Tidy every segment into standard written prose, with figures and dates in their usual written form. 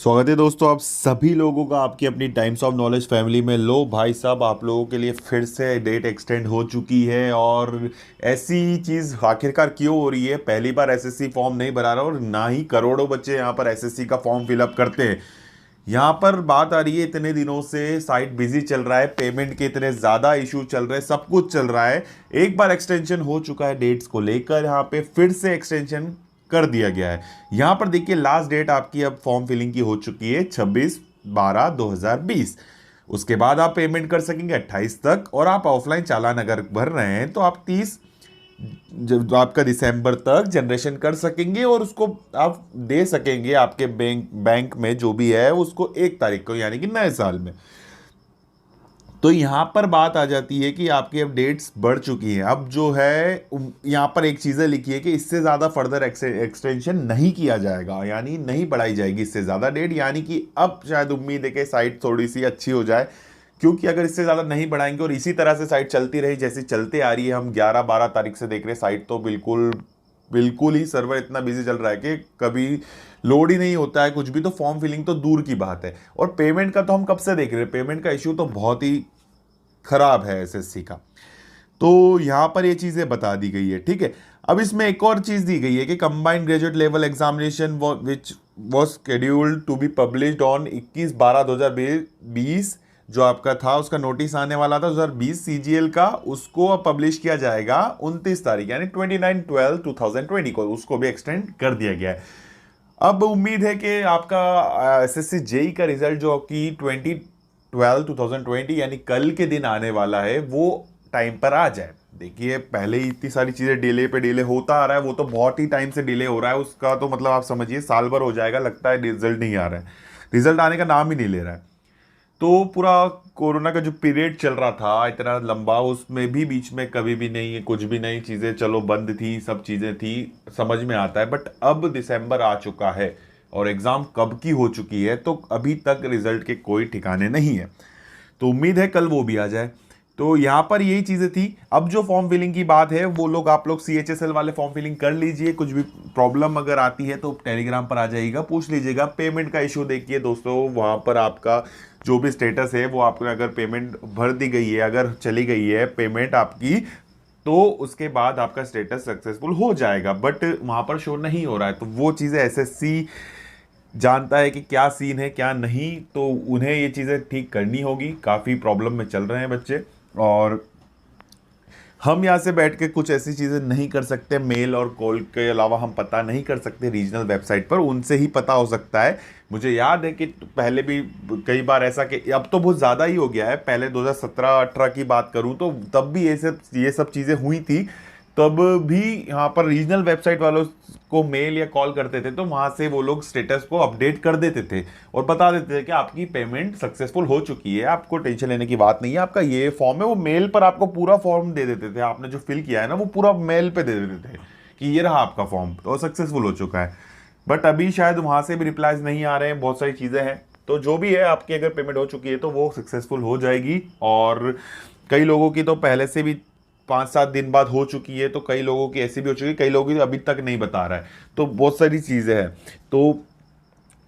स्वागत है दोस्तों आप सभी लोगों का आपकी अपनी टाइम्स ऑफ नॉलेज फैमिली में। लो भाई साहब, आप लोगों के लिए फिर से डेट एक्सटेंड हो चुकी है। और ऐसी चीज़ आखिरकार क्यों हो रही है? पहली बार एसएससी फॉर्म नहीं भरा रहा और ना ही करोड़ों बच्चे यहाँ पर एसएससी का फॉर्म फिलअप करते हैं। यहाँ पर बात आ रही है, इतने दिनों से साइट बिजी चल रहा है, पेमेंट के इतने ज़्यादा इशू चल रहे हैं, सब कुछ चल रहा है। एक बार एक्सटेंशन हो चुका है डेट्स को लेकर, यहाँ पे फिर से एक्सटेंशन कर दिया गया है। यहाँ पर देखिए, लास्ट डेट आपकी अब फॉर्म फिलिंग की हो चुकी है 26/12/2020। उसके बाद आप पेमेंट कर सकेंगे 28 तक। और आप ऑफलाइन चालान अगर भर रहे हैं तो आप 30 जब आपका दिसंबर तक जनरेशन कर सकेंगे और उसको आप दे सकेंगे आपके बैंक में जो भी है उसको 1 तारीख को, यानी कि नए साल में। तो यहाँ पर बात आ जाती है कि आपकी अब डेट्स बढ़ चुकी हैं। अब जो है यहाँ पर एक चीज़ें लिखी है कि इससे ज़्यादा फर्दर एक्सटेंशन नहीं किया जाएगा, यानी नहीं बढ़ाई जाएगी इससे ज़्यादा डेट। यानी कि अब शायद उम्मीद है कि साइट थोड़ी सी अच्छी हो जाए, क्योंकि अगर इससे ज़्यादा नहीं बढ़ाएंगे और इसी तरह से साइट चलती रही जैसी चलती आ रही है, हम 11-12 तारीख से देख रहे हैं साइट तो बिल्कुल बिल्कुल ही सर्वर इतना बिजी चल रहा है कि कभी लोड ही नहीं होता है कुछ भी। तो फॉर्म फिलिंग तो दूर की बात है, और पेमेंट का तो हम कब से देख रहे हैं, पेमेंट का इश्यू तो बहुत ही खराब है एसएससी का। तो यहाँ पर ये चीज़ें बता दी गई है, ठीक है। अब इसमें एक और चीज़ दी गई है कि combined graduate level examination which was scheduled to be published on 21/12/2020, जो आपका था उसका नोटिस आने वाला था 2020 सीजीएल का, उसको अब पब्लिश किया जाएगा 29 तारीख यानी 29/12/2020 को, उसको भी एक्सटेंड कर दिया गया है। अब उम्मीद है कि आपका एसएससी जेई का रिजल्ट जो कि 20/12/2020 यानी कल के दिन आने वाला है, वो टाइम पर आ जाए। देखिए, पहले ही इतनी सारी चीज़ें डिले पे डिले होता आ रहा है, वो तो बहुत ही टाइम से डिले हो रहा है, उसका तो मतलब आप समझिए साल भर हो जाएगा, लगता है रिजल्ट नहीं आ रहा है, रिजल्ट आने का नाम ही नहीं ले रहा है। तो पूरा कोरोना का जो पीरियड चल रहा था इतना लंबा, उसमें भी बीच में कभी भी नहीं कुछ भी नहीं, चीज़ें चलो बंद थी, सब चीज़ें थी, समझ में आता है। बट अब दिसंबर आ चुका है और एग्ज़ाम कब की हो चुकी है, तो अभी तक रिजल्ट के कोई ठिकाने नहीं है। तो उम्मीद है कल वो भी आ जाए। तो यहाँ पर यही चीज़ें थी। अब जो फॉर्म फिलिंग की बात है, वो लोग आप लोग CHSL वाले फॉर्म फिलिंग कर लीजिए। कुछ भी प्रॉब्लम अगर आती है तो टेलीग्राम पर आ जाइएगा, पूछ लीजिएगा। पेमेंट का इशू देखिए दोस्तों, वहाँ पर आपका जो भी स्टेटस है वो आपको, अगर पेमेंट भर दी गई है, अगर चली गई है पेमेंट आपकी, तो उसके बाद आपका स्टेटस सक्सेसफुल हो जाएगा। बट वहाँ पर शो नहीं हो रहा है, तो वो चीज़ें एसएससी जानता है कि क्या सीन है क्या नहीं, तो उन्हें ये चीज़ें ठीक करनी होगी। काफ़ी प्रॉब्लम में चल रहे हैं बच्चे, और हम यहाँ से बैठ के कुछ ऐसी चीज़ें नहीं कर सकते। मेल और कॉल के अलावा हम पता नहीं कर सकते रीजनल वेबसाइट पर, उनसे ही पता हो सकता है। मुझे याद है कि पहले भी कई बार ऐसा, कि अब तो बहुत ज़्यादा ही हो गया है, पहले 2017-18 की बात करूँ तो तब भी ये सब चीज़ें हुई थी। तब भी यहाँ पर रीजनल वेबसाइट वालों को मेल या कॉल करते थे, तो वहाँ से वो लोग स्टेटस को अपडेट कर देते थे और बता देते थे कि आपकी पेमेंट सक्सेसफुल हो चुकी है, आपको टेंशन लेने की बात नहीं है, आपका ये फॉर्म है। वो मेल पर आपको पूरा फॉर्म दे देते थे, आपने जो फिल किया है ना वो पूरा मेल पे दे देते थे कि ये रहा आपका फॉर्म तो सक्सेसफुल हो चुका है। बट अभी शायद वहाँ से भी रिप्लाईज नहीं आ रहे हैं, बहुत सारी चीज़ें हैं। तो जो भी है, आपकी अगर पेमेंट हो चुकी है तो वो सक्सेसफुल हो जाएगी। और कई लोगों की तो पहले से भी 5-7 दिन बाद हो चुकी है, तो कई लोगों की ऐसी भी हो चुकी है, कई लोगों की अभी तक नहीं बता रहा है। तो बहुत सारी चीज़ें हैं। तो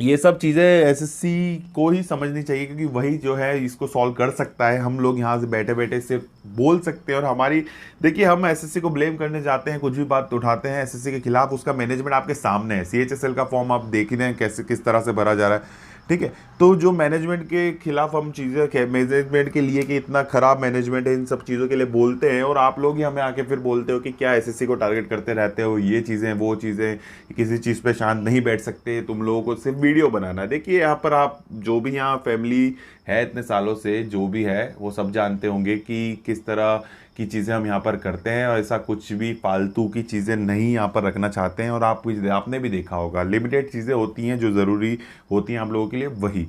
ये सब चीज़ें एसएससी को ही समझनी चाहिए, क्योंकि वही जो है इसको सॉल्व कर सकता है। हम लोग यहाँ से बैठे बैठे सिर्फ बोल सकते हैं। और हमारी, देखिए, हम एसएससी को ब्लेम करने जाते हैं, कुछ भी बात उठाते हैं एसएससी के खिलाफ, उसका मैनेजमेंट आपके सामने है। CHSL का फॉर्म आप देख ही रहे हैं कैसे किस तरह से भरा जा रहा है, ठीक है। तो जो मैनेजमेंट के खिलाफ हम चीज़ें, मैनेजमेंट के लिए कि इतना खराब मैनेजमेंट है, इन सब चीज़ों के लिए बोलते हैं, और आप लोग ही हमें आके फिर बोलते हो कि क्या एसएससी को टारगेट करते रहते हो, ये चीज़ें वो चीज़ें, किसी चीज़ पे शांत नहीं बैठ सकते, तुम लोगों को सिर्फ वीडियो बनाना है। देखिए, यहाँ पर आप जो भी यहाँ फैमिली है इतने सालों से, जो भी है वो सब जानते होंगे कि किस तरह की चीज़ें हम यहाँ पर करते हैं, और ऐसा कुछ भी फालतू की चीज़ें नहीं यहाँ पर रखना चाहते हैं। और आपने भी देखा होगा, लिमिटेड चीज़ें होती हैं जो ज़रूरी होती हैं आप लोगों के लिए, वही।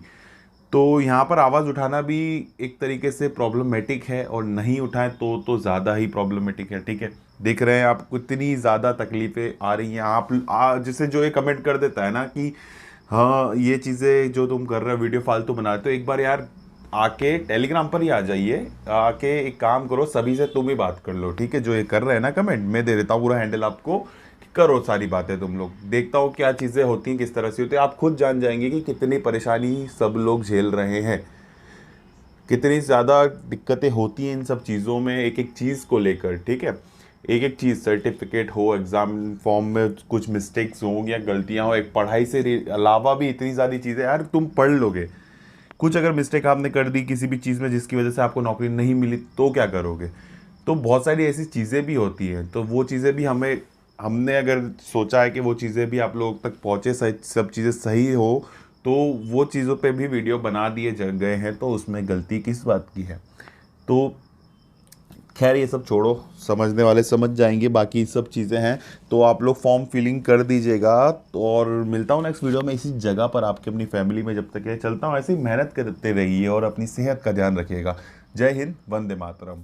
तो यहाँ पर आवाज़ उठाना भी एक तरीके से प्रॉब्लमेटिक है, और नहीं उठाएं तो ज़्यादा ही प्रॉब्लमेटिक है, ठीक है। देख रहे हैं आप कितनी ज़्यादा तकलीफ़ें आ रही हैं। जैसे जो ये कमेंट कर देता है ना कि हाँ, ये चीज़ें जो तुम कर रहे हो वीडियो फालतू बनाते हो, एक बार यार आके टेलीग्राम पर ही आ जाइए, आके एक काम करो, सभी से तुम ही बात कर लो, ठीक है। जो ये कर रहे हैं ना कमेंट, मैं दे देता हूँ पूरा हैंडल आपको, करो सारी बातें तुम लोग, देखता हो क्या चीज़ें होती हैं, किस तरह से होती है, आप खुद जान जाएंगे कि कितनी परेशानी सब लोग झेल रहे हैं, कितनी ज़्यादा दिक्कतें होती हैं इन सब चीज़ों में, एक एक चीज़ को लेकर। ठीक है, एक एक चीज़, सर्टिफिकेट हो, एग्ज़ाम फॉर्म में कुछ मिस्टेक्स हों या गलतियां हो, एक पढ़ाई से अलावा भी इतनी सारी चीज़ें, यार तुम पढ़ लोगे, कुछ अगर मिस्टेक आपने कर दी किसी भी चीज़ में जिसकी वजह से आपको नौकरी नहीं मिली तो क्या करोगे। तो बहुत सारी ऐसी चीज़ें भी होती हैं, तो वो चीज़ें भी हमने अगर सोचा है कि वो चीज़ें भी आप लोग तक पहुँचे, सब चीज़ें सही हो, तो वो चीज़ों पे भी वीडियो बना दिए गए हैं, तो उसमें गलती किस बात की है। तो खैर ये सब छोड़ो, समझने वाले समझ जाएंगे, बाकी सब चीज़ें हैं। तो आप लोग फॉर्म फिलिंग कर दीजिएगा, तो और मिलता हूँ नेक्स्ट वीडियो में इसी जगह पर आपके, अपनी फैमिली में। जब तक ये चलता हूँ ऐसे ही मेहनत करते रहिए और अपनी सेहत का ध्यान रखिएगा। जय हिंद, वंदे मातरम।